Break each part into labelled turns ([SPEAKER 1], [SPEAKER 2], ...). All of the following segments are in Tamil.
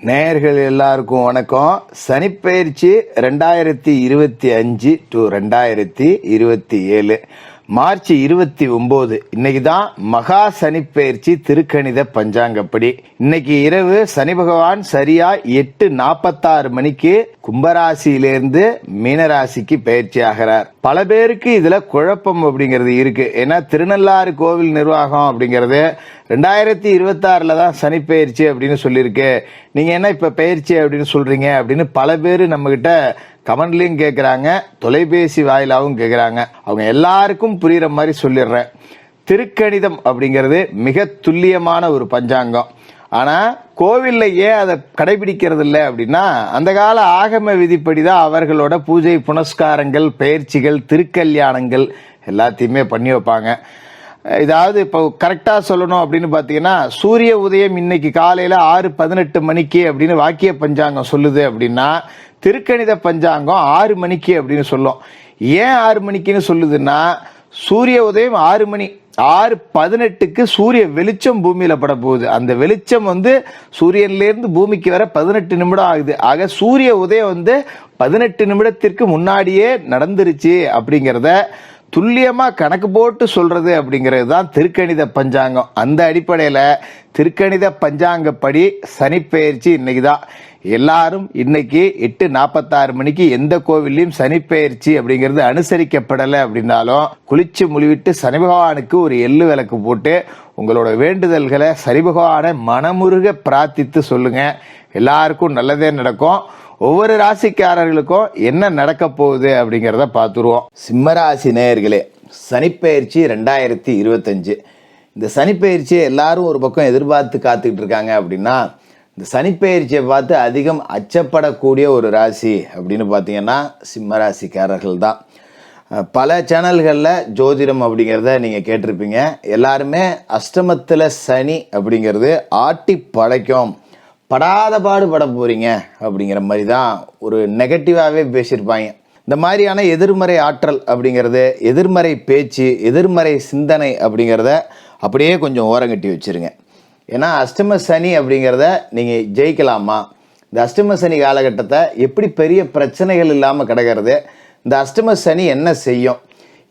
[SPEAKER 1] நேயர்கள் எல்லாருக்கும் வணக்கம். சனிப்பெயர்ச்சி 2025 to 2027 மார்ச் 29 இன்னைக்கு தான் மகா சனிப்பெயர்ச்சி திருக்கணித பஞ்சாங்கப்படி. இன்னைக்கு இரவு சனி பகவான் சரியா 8:46 மணிக்கு கும்பராசியிலிருந்து மீனராசிக்கு பயிற்சி ஆகிறார். பல பேருக்கு இதுல குழப்பம் அப்படிங்கிறது இருக்கு. ஏன்னா திருநள்ளாறு கோவில் நிர்வாகம் அப்படிங்கிறது 2026 தான் சனி பயிற்சி அப்படின்னு சொல்லியிருக்கு. நீங்க என்ன இப்ப பயிற்சி அப்படின்னு சொல்றீங்க அப்படின்னு பல பேர் நம்ம கிட்ட கமெண்ட்லயும் கேட்கறாங்க, தொலைபேசி வாயிலாவும் கேட்கறாங்க. அவங்க எல்லாருக்கும் புரியுற மாதிரி சொல்லிடுறேன். திருக்கணிதம் அப்படிங்கிறது மிக துல்லியமான ஒரு பஞ்சாங்கம். ஆனா கோவில்ல ஏன் அதை கடைபிடிக்கிறது இல்லை அப்படின்னா, அந்த கால ஆகம விதிப்படிதான் அவர்களோட பூஜை புனஸ்காரங்கள், பயிற்சிகள், திருக்கல்யாணங்கள் எல்லாத்தையுமே பண்ணி வைப்பாங்க. இதாவது இப்போ கரெக்டா சொல்லணும் அப்படின்னு பாத்தீங்கன்னா, சூரிய உதயம் இன்னைக்கு காலையில 6:18 மணிக்கு அப்படின்னு வாக்கிய பஞ்சாங்கம் சொல்லுது அப்படின்னா, திருக்கணித பஞ்சாங்கம் 6 மணிக்கு அப்படின்னு சொல்லும். ஏன் 6 மணிக்குன்னு சொல்லுதுன்னா, சூரிய உதயம் 6 மணி, 6:18க்கு சூரிய வெளிச்சம் பூமியில பட போகுது. அந்த வெளிச்சம் சூரியன்ல இருந்து பூமிக்கு வர 18 நிமிடம் ஆகுது. ஆக சூரிய உதயம் 18 நிமிடத்திற்கு முன்னாடியே நடந்துருச்சு அப்படிங்கிறத துல்லியமா கணக்கு போட்டு சொல்றது அப்படிங்கிறது தான் திருக்கணித பஞ்சாங்கம். அந்த அடிப்படையில திருக்கணித பஞ்சாங்கப்படி சனிப்பெயர்ச்சி இன்னைக்கு தான். எல்லாரும் இன்னைக்கு 8:46 மணிக்கு எந்த கோவில்லையும் சனிப்பெயர்ச்சி அப்படிங்கிறது அனுசரிக்கப்படலை அப்படின்னாலும் குளிச்சு முழுவிட்டு சனி பகவானுக்கு ஒரு எள்ளு விளக்கு போட்டு உங்களோட வேண்டுதல்களை சனி பகவானை மனமுருக பிரார்த்தித்து சொல்லுங்க. எல்லாருக்கும் நல்லதே நடக்கும். ஒவ்வொரு ராசிக்காரர்களுக்கும் என்ன நடக்க போகுது அப்படிங்கிறத பார்த்துருவோம். சிம்மராசி நேயர்களே, சனிப்பெயர்ச்சி 2025. இந்த சனிப்பெயர்ச்சியை எல்லாரும் ஒரு பக்கம் எதிர்பார்த்து காத்துக்கிட்டு இருக்காங்க. அப்படின்னா இந்த சனிப்பெயர்ச்சியை பார்த்து அதிகம் அச்சப்படக்கூடிய ஒரு ராசி அப்படின்னு பார்த்தீங்கன்னா சிம்மராசிக்காரர்கள் தான். பல சேனல்களில் ஜோதிடம் அப்படிங்கிறத நீங்கள் கேட்டிருப்பீங்க. எல்லாருமே அஷ்டமத்தில் சனி அப்படிங்கிறது ஆட்டி படைக்கும், படாத பாடு பட போறீங்க அப்படிங்கிற மாதிரி தான் ஒரு நெகட்டிவாகவே பேசியிருப்பாங்க. இந்த மாதிரியான எதிர்மறை ஆற்றல் அப்படிங்கிறது, எதிர்மறை பேச்சு, எதிர்மறை சிந்தனை அப்படிங்கிறத அப்படியே கொஞ்சம் ஓரங்கட்டி வச்சுருங்க. ஏன்னா அஷ்டம சனி அப்படிங்கிறத நீங்கள் ஜெயிக்கலாமா? இந்த அஷ்டம சனி காலகட்டத்தை எப்படி பெரிய பிரச்சனைகள் இல்லாமல் கிடக்கிறது? இந்த அஷ்டம சனி என்ன செய்யும்?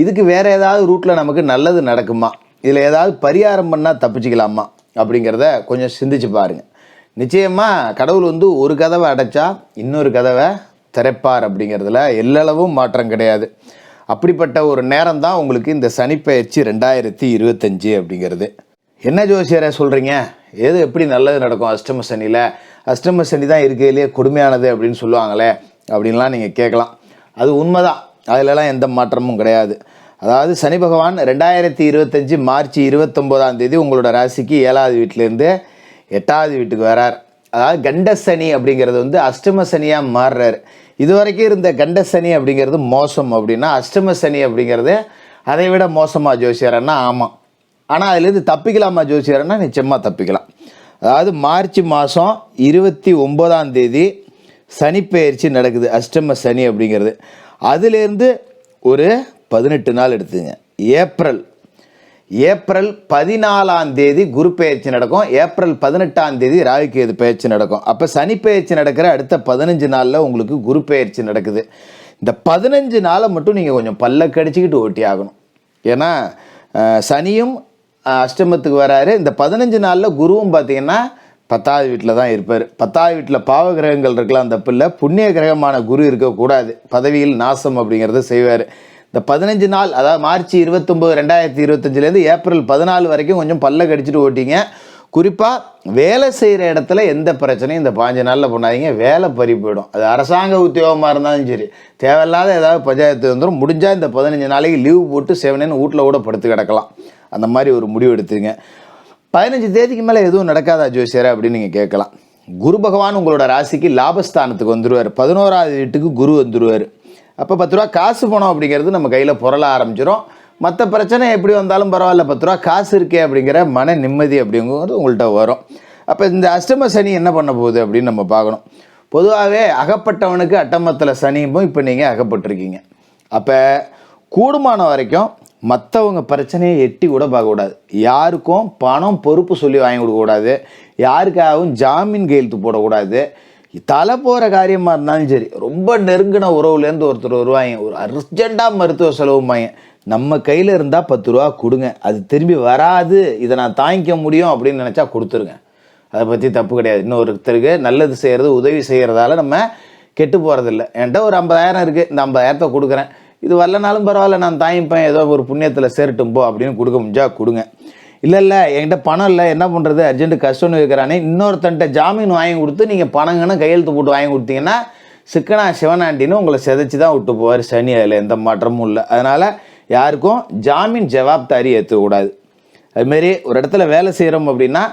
[SPEAKER 1] இதுக்கு வேறு ஏதாவது ரூட்டில் நமக்கு நல்லது நடக்குமா? இதில் ஏதாவது பரிகாரம் பண்ணால் தப்பிச்சுக்கலாமா அப்படிங்கிறத கொஞ்சம் சிந்திச்சு பாருங்கள். நிச்சயமாக கடவுள் ஒரு கதவை அடைச்சா இன்னொரு கதவை திறப்பார் அப்படிங்கிறதுல எல்லளவும் மாற்றம் கிடையாது. அப்படிப்பட்ட ஒரு நேரம் தான் உங்களுக்கு இந்த சனிப்பெயர்ச்சி 2025 அப்படிங்கிறது. என்ன ஜோசியரை சொல்கிறீங்க, ஏது எப்படி நல்லது நடக்கும் அஷ்டம சனியில்? அஷ்டம சனி தான் இருக்கிறதுலே கொடுமையானது அப்படின்னு சொல்லுவாங்களே அப்படின்லாம் நீங்கள் கேட்கலாம். அது உண்மைதான், அதிலலாம் எந்த மாற்றமும் கிடையாது. அதாவது சனி பகவான் 2025 மார்ச் 29 உங்களோட ராசிக்கு 7வது வீட்டிலேருந்து 8வது வீட்டுக்கு வரார். அதாவது கண்டசனி அப்படிங்கிறது அஷ்டம சனியாக மாறுறாரு. இதுவரைக்கும் இருந்த கண்டசனி அப்படிங்கிறது மோசம் அப்படின்னா, அஷ்டம சனி அப்படிங்கிறது அதை விட மோசமாக ஜோசியரன்னா? ஆமாம். ஆனால் அதுலேருந்து தப்பிக்கலாமா ஜோசியரன்னா? நிச்சயமாக தப்பிக்கலாம். அதாவது மார்ச் மாதம் 29 சனிப்பெயர்ச்சி நடக்குது, அஷ்டம சனி அப்படிங்கிறது. அதுலேருந்து ஒரு 18 நாள் எடுத்துங்க. ஏப்ரல் 14 குரு பெயர்ச்சி நடக்கும். ஏப்ரல் 18 ராகுகேது பெயர்ச்சி நடக்கும். அப்போ சனி பெயர்ச்சி நடக்கிற அடுத்த 15 நாளில் உங்களுக்கு குரு பெயர்ச்சி நடக்குது. இந்த 15 நாளை மட்டும் நீங்கள் கொஞ்சம் பல்ல கடிச்சிக்கிட்டு ஓட்டி ஆகணும். ஏன்னா சனியும் அஷ்டமத்துக்கு வராரு. இந்த 15 நாளில் குருவும் பார்த்தீங்கன்னா 10வது வீட்டில் தான் இருப்பார். 10வது வீட்டில் பாவ கிரகங்கள் இருக்கலாம், தப்பு இல்லை. புண்ணிய கிரகமான குரு இருக்கக்கூடாது, பதவியில் நாசம் அப்படிங்கிறத செய்வார். இந்த 15 நாள், அதாவது மார்ச் 29 2025 ஏப்ரல் 14 வரைக்கும் கொஞ்சம் பல்ல கடிச்சிட்டு ஓட்டிங்க. குறிப்பாக வேலை செய்கிற இடத்துல எந்த பிரச்சனையும் இந்த 5 நாளில் பண்ணாதீங்க. வேலை பறி போயிடும். அது அரசாங்க உத்தியோகமாக இருந்தாலும் சரி, தேவையில்லாத ஏதாவது பஞ்சாயத்து வந்துடும். முடிஞ்சால் இந்த 15 நாளைக்கு லீவ் போட்டு 7 வீட்டில் கூட படுத்து கிடக்கலாம். அந்த மாதிரி ஒரு முடிவு எடுத்துங்க. 15 தேதிக்கு மேலே எதுவும் நடக்காதா ஜோசியர் அப்படின்னு நீங்கள் கேட்கலாம். குரு பகவான் உங்களோட ராசிக்கு லாபஸ்தானத்துக்கு வந்துடுவார். 11வது வீட்டுக்கு குரு வந்துடுவார். அப்போ 10 ரூபா காசு பணம் அப்படிங்கிறது நம்ம கையில் புரள ஆரம்பிச்சிடும். மற்ற பிரச்சனை எப்படி வந்தாலும் பரவாயில்ல, 10 ரூபா காசு இருக்கே அப்படிங்கிற மன நிம்மதி அப்படிங்கிறது உங்கள்கிட்ட வரும். அப்போ இந்த அஷ்டம சனி என்ன பண்ண போகுது அப்படின்னு நம்ம பார்க்கணும். பொதுவாகவே அகப்பட்டவனுக்கு அட்டமத்தில் சனியும் இப்போ நீங்கள் அகப்பட்டிருக்கீங்க. அப்போ கூடுமான வரைக்கும் மற்றவங்க பிரச்சனையை எட்டி கூட பார்க்கக்கூடாது. யாருக்கும் பணம் பொறுப்பு சொல்லி வாங்கி கொடுக்கக்கூடாது. யாருக்காகவும் ஜாமீன் கையெழுத்து போடக்கூடாது. தலை போகிற காரியமாக இருந்தாலும் சரி, ரொம்ப நெருங்கின உறவுலேருந்து ஒருத்தர் வருவாங்க, ஒரு அர்ஜெண்ட்டாக மருத்துவ செலவுமாங்க, நம்ம கையில் இருந்தால் 10 ரூபா கொடுங்க, அது திரும்பி வராது, இதை நான் தாங்கிக்க முடியும் அப்படின்னு நினச்சா கொடுத்துருங்க. அதை பற்றி தப்பு கிடையாது. இன்னொருத்தருக்கு நல்லது செய்கிறது, உதவி செய்கிறதால நம்ம கெட்டு போகிறதில்ல. என்கிட்ட ஒரு 50,000 இருக்குது, இந்த 50,000 கொடுக்குறேன், இது வரலனாலும் பரவாயில்ல, நான் தாங்கிப்பேன், ஏதோ ஒரு புண்ணியத்தில் சேரட்டும் போ அப்படின்னு கொடுக்க முடிஞ்சா கொடுங்க. இல்லை என்கிட்ட பணம் இல்லை, என்ன பண்ணுறது, அர்ஜென்ட்டு கஷ்டம்னு வைக்கிறானே, இன்னொருத்தன்ட்ட ஜாமீன் வாங்கி கொடுத்து நீங்கள் பணங்கன்னு கையெழுத்து போட்டு வாங்கி கொடுத்தீங்கன்னா சிக்கனா சிவனாண்டின்னு உங்களை செதைச்சி தான் விட்டு போவார் சனி. அதில் எந்த மாற்றமும் இல்லை. அதனால் யாருக்கும் ஜாமீன் ஜவாப்தாரி ஏற்றக்கூடாது. அதுமாரி ஒரு இடத்துல வேலை செய்கிறோம் அப்படின்னா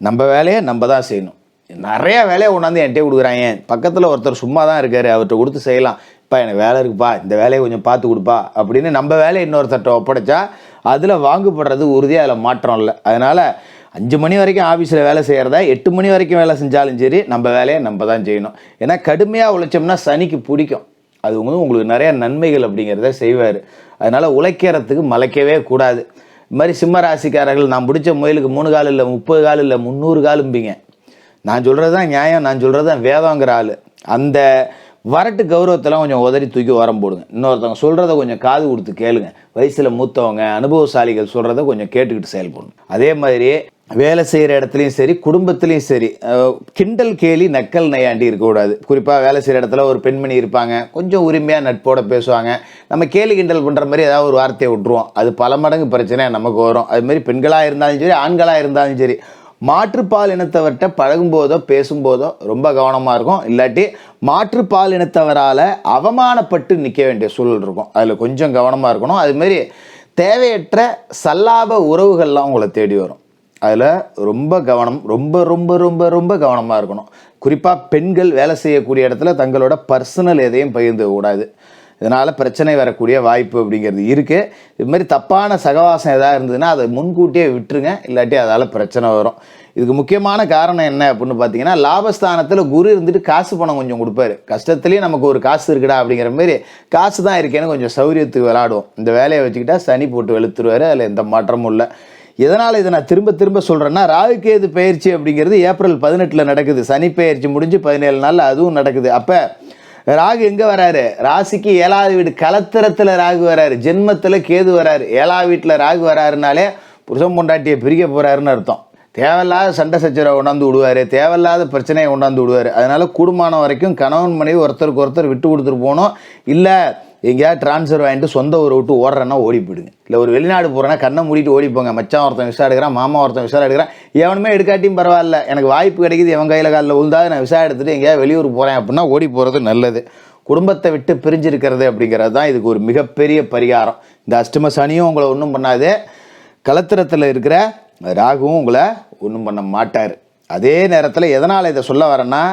[SPEAKER 1] நம்ம வேலையை நம்ம தான் செய்யணும். நிறையா வேலையை கொண்டாந்து என்கிட்ட கொடுக்குறாங்க, பக்கத்தில் ஒருத்தர் சும்மா தான் இருக்கார், அவர்கிட்ட கொடுத்து செய்யலாம், இப்போ எனக்கு வேலை இருக்குப்பா, இந்த வேலையை கொஞ்சம் பார்த்து கொடுப்பா அப்படின்னு நம்ம வேலையை இன்னொருத்தட்ட ஒப்படைச்சா அதில் வாங்குபடுறது உறுதியாக அதில் மாற்றம் இல்லை. அதனால் 5 மணி வரைக்கும் ஆஃபீஸில் வேலை செய்கிறதா 8 மணி வரைக்கும் வேலை செஞ்சாலும் சரி, நம்ம வேலையை நம்ம தான் செய்யணும். ஏன்னா கடுமையாக உழைச்சோம்னா சனிக்கு பிடிக்கும், அது உங்களுக்கு நிறைய நன்மைகள் அப்படிங்கிறத செய்வார். அதனால் உழைக்கிறதுக்கு மலைக்கவே கூடாது. இது மாதிரி சிம்ம ராசிக்காரர்கள், நான் பிடிச்ச முயலுக்கு 3 கால் இல்லை, 30 கால் இல்லை, 300 காலும்பிங்க. நான் சொல்கிறது தான் நியாயம், நான் சொல்கிறது தான் வேதங்கிற ஆள். அந்த வரட்டு கௌரவத்தெல்லாம் கொஞ்சம் உதறி தூக்கி உரம் போடுங்க. இன்னொருத்தவங்க சொல்கிறத கொஞ்சம் காது கொடுத்து கேளுங்க. வயசில் மூத்தவங்க, அனுபவசாலிகள் சொல்கிறத கொஞ்சம் கேட்டுக்கிட்டு செயல்படணும். அதே மாதிரி வேலை செய்கிற இடத்துலையும் சரி, குடும்பத்துலேயும் சரி, கிண்டல் கேலி நக்கல் நையாண்டி இருக்கக்கூடாது. குறிப்பாக வேலை செய்கிற இடத்துல ஒரு பெண்மணி இருப்பாங்க, கொஞ்சம் உரிமையாக நட்போட பேசுவாங்க, நம்ம கேலி கிண்டல் பண்ணுற மாதிரி ஏதாவது ஒரு வார்த்தையை விட்டுருவோம், அது பல மடங்கு பிரச்சனை நமக்கு வரும். அதுமாரி பெண்களாக இருந்தாலும் சரி, ஆண்களாக இருந்தாலும் சரி, மாற்றுப்பால் இனத்தவர்கிட்ட பழகும்போதோ பேசும்போதோ ரொம்ப கவனமாக இருக்கும். இல்லாட்டி மாற்றுப்பால் இனத்தவரால் அவமானப்பட்டு நிற்க வேண்டிய சூழல் இருக்கும், அதில் கொஞ்சம் கவனமாக இருக்கணும். அதுமாரி தேவையற்ற சல்லாப உறவுகள்லாம் உங்களை தேடி வரும், அதில் ரொம்ப கவனம், ரொம்ப ரொம்ப ரொம்ப ரொம்ப கவனமாக இருக்கணும். குறிப்பாக பெண்கள் வேலை செய்யக்கூடிய இடத்துல தங்களோட பர்சனல் எதையும் பகிர்ந்து கூடாது, இதனால் பிரச்சனை வரக்கூடிய வாய்ப்பு அப்படிங்கிறது இருக்குது. இது மாதிரி தப்பான சகவாசம் எதாவது இருந்ததுன்னா அதை முன்கூட்டியே விட்டுருங்க, இல்லாட்டி அதால் பிரச்சனை வரும். இதுக்கு முக்கியமான காரணம் என்ன அப்படின்னு பார்த்தீங்கன்னா, லாபஸ்தானத்தில் குரு இருந்துட்டு காசு பணம் கொஞ்சம் கொடுப்பாரு. கஷ்டத்துலேயும் நமக்கு ஒரு காசு இருக்குடா அப்படிங்கிற மாதிரி காசு தான் இருக்கேன்னு கொஞ்சம் சௌரியத்துக்கு விளாடுவோம். இந்த வேலையை வச்சுக்கிட்டா சனி போட்டு வெளுத்துருவார், அதில் எந்த மாற்றமும் இல்லை. எதனால் இதை நான் திரும்ப திரும்ப சொல்கிறேன்னா, ராகு கேது பயிற்சி அப்படிங்கிறது ஏப்ரல் 18 நடக்குது. சனி பயிற்சி முடிஞ்சு 17 நாளில் அதுவும் நடக்குது. அப்போ ராகு எங்கே வராரு, ராசிக்கு 7வது வீடு களத்திரத்தில் ராகு வராரு, ஜென்மத்தில் கேது வராரு. 7வது வீட்டில் ராகு வராருனாலே புருஷன் பொண்டாட்டியை பிரிக்க போகிறாருன்னு அர்த்தம். தேவையில்லாத சண்டை சச்சரவை கொண்டாந்து விடுவார், தேவையில்லாத பிரச்சனையை கொண்டாந்து விடுவார். அதனால் கூடுமான வரைக்கும் கணவன் மனைவி ஒருத்தருக்கு ஒருத்தர் விட்டு கொடுத்துட்டு போகணும். இல்லை எங்கேயாவது ட்ரான்ஸ்ஃபர் வாங்கிட்டு சொந்த ஊரை விட்டு ஓடுறேன்னா ஓடி போயிடுங்க. இல்லை ஒரு வெளிநாடு போகிறேன்னா கண்ணை மூடிட்டு ஓடிப்போங்க. மச்சான் ஒருத்தன் விசா எடுக்கிறான், மாமா ஒருத்தன் விசா எடுக்கிறான், எவனுமே எடுக்காட்டியும் பரவாயில்ல, எனக்கு வாய்ப்பு கிடைக்குது, எவன் கையில் காலில் உழுந்தாது நான் விசா எடுத்துகிட்டு எங்கேயாவது வெளியூர் போகிறேன் அப்படின்னா ஓடி போகிறது நல்லது. குடும்பத்தை விட்டு பிரிஞ்சிருக்கிறது அப்படிங்கிறது தான் இதுக்கு ஒரு மிகப்பெரிய பரிகாரம். இந்த அஷ்டம சனியும் உங்களை ஒன்றும் பண்ணாது, களத்திரத்தில் இருக்கிற ராகுவும் உங்களை ஒன்றும் பண்ண மாட்டார். அதே நேரத்தில் எதனால் இதை சொல்ல வரேன்னா,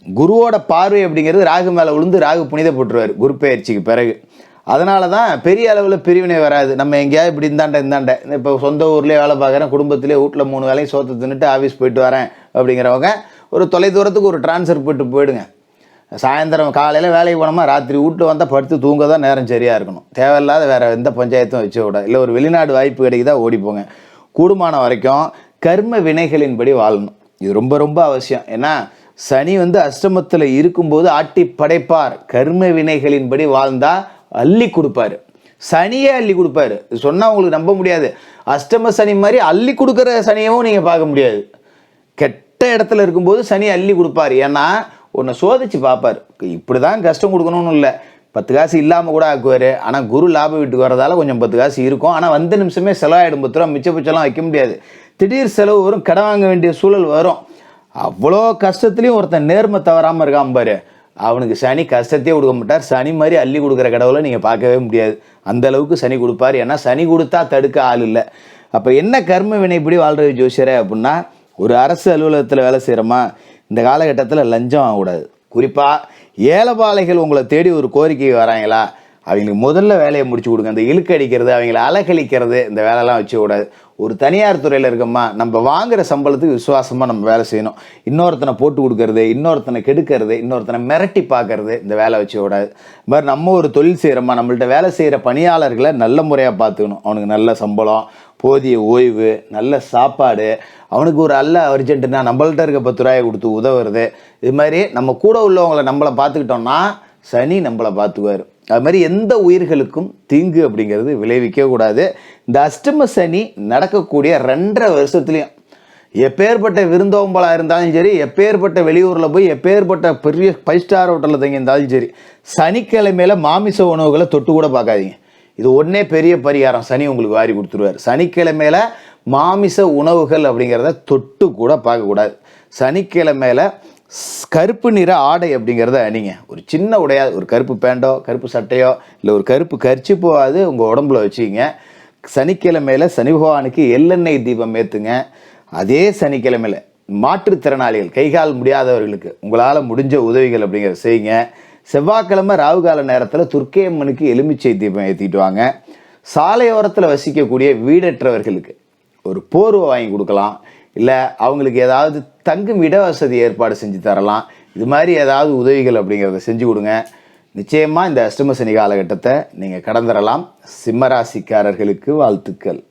[SPEAKER 1] குருவோட பார்வை அப்படிங்கிறது ராகு மேலே விழுந்து ராகு புனிதப்பட்டுருவார் குரு பயிற்சிக்கு பிறகு. அதனால தான் பெரிய அளவில் பிரிவினை வராது. நம்ம எங்கேயாவது இப்படி இந்தாண்ட இப்போ சொந்த ஊர்லேயே வேலை பார்க்குறேன், குடும்பத்திலே வீட்டில் 3 வேலையும் சோற்று தின்னுட்டு ஆஃபீஸ் போயிட்டு வரேன் அப்படிங்கிறவங்க ஒரு தொலைதூரத்துக்கு ஒரு ட்ரான்ஸ்ஃபர் போயிடுங்க. சாயந்தரம் காலையில் வேலைக்கு போனோமா, ராத்திரி வீட்டு வந்தால் படுத்து தூங்க தான் நேரம் சரியாக இருக்கணும். தேவையில்லாத வேறு எந்த பஞ்சாயத்தும் வச்சு விட, இல்லை ஒரு வெளிநாடு வாய்ப்பு கிடைக்குதா ஓடிப்போங்க. கூடுமான வரைக்கும் கர்ம வினைகளின்படி வாழணும், இது ரொம்ப ரொம்ப அவசியம். ஏன்னா சனி அஷ்டமத்தில் இருக்கும்போது ஆட்டி படைப்பார், கர்ம வினைகளின்படி வாழ்ந்தா அள்ளி கொடுப்பாரு, சனியே அள்ளி கொடுப்பாரு. சொன்னால் உங்களுக்கு நம்ப முடியாது, அஷ்டம சனி மாதிரி அள்ளி கொடுக்குற சனியவும் நீங்கள் பார்க்க முடியாது. கெட்ட இடத்துல இருக்கும்போது சனி அள்ளி கொடுப்பார். ஏன்னா உன்னை சோதிச்சு பார்ப்பார், இப்படி தான் கஷ்டம் கொடுக்கணும்னு இல்லை, 10 காசு இல்லாமல் கூட ஆக்குவார். ஆனால் குரு லாப வீட்டுக்கு வரதால கொஞ்சம் 10 காசு இருக்கும், ஆனால் வந்த நிமிஷமே செலவாயிடும். 10 ரூபா மிச்ச பச்செல்லாம் வைக்க முடியாது, திடீர் செலவு வரும், கடன் வாங்க வேண்டிய சூழல் வரும். அவ்வளோ கஷ்டத்துலேயும் ஒருத்தன் நேர்மை தவறாமல் இருக்கான் பாரு, அவனுக்கு சனி கஷ்டத்தையே கொடுக்க மாட்டார். சனி மாதிரி அள்ளி கொடுக்குற கடவுளை நீங்கள் பார்க்கவே முடியாது, அந்த அளவுக்கு சனி கொடுப்பார். ஏன்னா சனி கொடுத்தா தடுக்க ஆள் இல்லை. அப்போ என்ன கர்ம வினை இப்படி வாழ்றது ஜோசியரே அப்படின்னா, ஒரு அரசு அலுவலகத்தில் வேலை செய்கிறோமா, இந்த காலகட்டத்தில் லஞ்சம் வாங்கக்கூடாது. குறிப்பாக ஏலபாளைகள் உங்களை தேடி ஒரு கோரிக்கை வராங்களா, அவங்களுக்கு முதல்ல வேலையை முடிச்சு கொடுங்க. அந்த இழுக்கு அடிக்கிறது, அவங்கள அலக்கழிக்கிறது, இந்த வேலைலாம் வச்சு கூடாது. ஒரு தனியார் துறையில் இருக்கோமா, நம்ம வாங்குற சம்பளத்துக்கு விசுவாசமாக நம்ம வேலை செய்யணும். இன்னொருத்தனை போட்டு கொடுக்கறது, இன்னொருத்தனை கெடுக்கிறது, இன்னொருத்தனை மிரட்டி பார்க்கறது, இந்த வேலை வச்சு கூடாது. இது மாதிரி நம்ம ஒரு தொழில் செய்கிறோமா, நம்மள்ட்ட வேலை செய்கிற பணியாளர்களை நல்ல முறையாக பார்த்துக்கணும். அவனுக்கு நல்ல சம்பளம், போதிய ஓய்வு, நல்ல சாப்பாடு, அவனுக்கு ஒரு அர்ஜென்ட்டுனா நம்மள்ட்ட இருக்க 10 ரூபாயை கொடுத்து உதவுறது. இது மாதிரி நம்ம கூட உள்ளவங்களை நம்மளை பார்த்துக்கிட்டோம்னா சனி நம்மளை பார்த்துக்குவார். அது மாதிரி எந்த உயிர்களுக்கும் தீங்கு அப்படிங்கிறது விளைவிக்க கூடாது. இந்த அஷ்டம சனி நடக்கக்கூடிய 2.5 வருஷத்துலையும் எப்பேற்பட்ட விருந்தோம்பலாக இருந்தாலும் சரி, எப்பேற்பட்ட வெளியூரில் போய் எப்பேற்பட்ட பெரிய 5 ஸ்டார் ஹோட்டலில் தங்கி இருந்தாலும் சரி, சனிக்கிழமையில மாமிச உணவுகளை தொட்டு கூட பார்க்காதீங்க. இது ஒன்றே பெரிய பரிகாரம், சனி உங்களுக்கு வாரி கொடுத்துருவார். சனிக்கிழமையில மாமிச உணவுகள் அப்படிங்கிறத தொட்டு கூட பார்க்கக்கூடாது. சனிக்கிழமையில கருப்பு நிற ஆடை அப்படிங்கிறத அணிங்க. ஒரு சின்ன உடையாது, ஒரு கருப்பு பேண்டோ, கருப்பு சட்டையோ, இல்லை ஒரு கருப்பு கர்ச்சிப்போவாது உங்கள் உடம்புல வச்சுக்கிங்க. சனிக்கிழமையில சனி பகவானுக்கு எள்ளெண்ணெய் தீபம் ஏற்றுங்க. அதே சனிக்கிழமையில மாற்றுத்திறனாளிகள், கைகால் முடியாதவர்களுக்கு உங்களால் முடிஞ்ச உதவிகள் அப்படிங்கிறத செய்யுங்க. செவ்வாய்க்கிழமை ராகுகால நேரத்தில் துர்க்கையம்மனுக்கு எலுமிச்சை தீபம் ஏற்றிட்டு வாங்க. சாலையோரத்தில் வசிக்கக்கூடிய வீடற்றவர்களுக்கு ஒரு போர்வை வாங்கி கொடுக்கலாம். இல்லை அவங்களுக்கு ஏதாவது தங்கும் இட வசதி ஏற்பாடு செஞ்சு தரலாம். இது மாதிரி ஏதாவது உதவிகள் அப்படிங்கிறத செஞ்சு கொடுங்க. நிச்சயமாக இந்த அஷ்டம சனி காலகட்டத்தை நீங்கள் கடந்துடலாம். சிம்மராசிக்காரர்களுக்கு வாழ்த்துக்கள்.